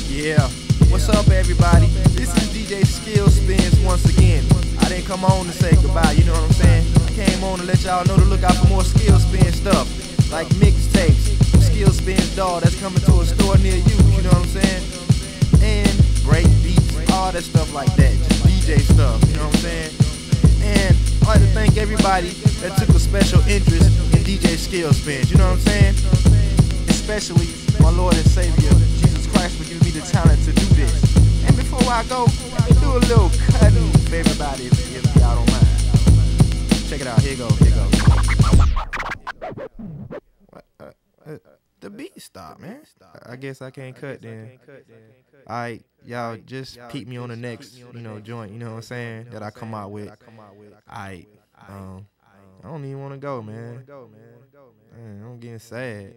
Yeah, what's up, everybody? This is DJ Skill Spins once again. I didn't come on to say goodbye, you know what I'm saying? I came on to let y'all know to look out for more Skill Spin stuff, like mixtapes, Skill Spins doll that's coming to a store near you know what I'm saying? And break beats, all that stuff like that, just DJ stuff, you know what I'm saying? And I'd like to thank everybody that took a special interest in DJ Skill Spins, you know what I'm saying? Especially my Lord and Savior, Jesus Christ, for giving me the talent to do this. And before I go, let me do a little cutting for everybody if y'all don't mind. Check it out, here goes. The beat stopped, man. I guess I can't cut then. Alright, y'all just peep me on the next, joint, you know what I'm saying, that I come out with. Alright, I don't even want to go, man. I'm getting sad.